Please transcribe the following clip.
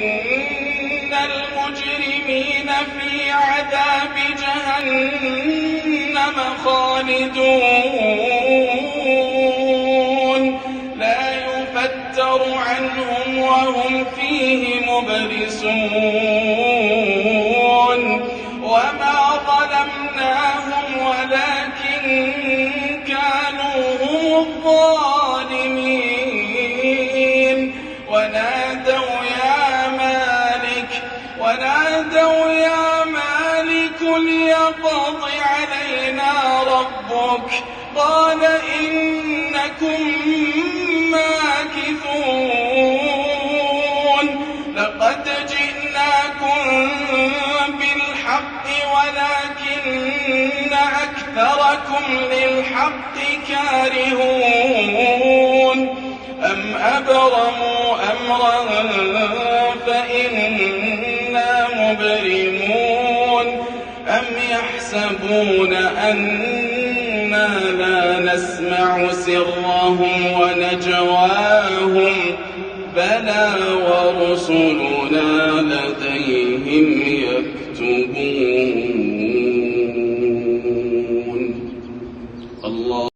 إن المجرمين في عذاب جهنم خالدون لا يفتر عنهم وهم فيه مبلسون وما ظلمناهم ولكن كانوا هم الظالمين ونادوا يا مالك ليقض علينا ربك قال إنكم ماكثون لقد جئناكم بالحق ولكن أكثركم للحق كارهون أم أبرموا أمرا فإنا مبرمون أم يحسبون أنا لا نسمع سرهم ونجواهم بلى ورسلنا لديهم يكتبون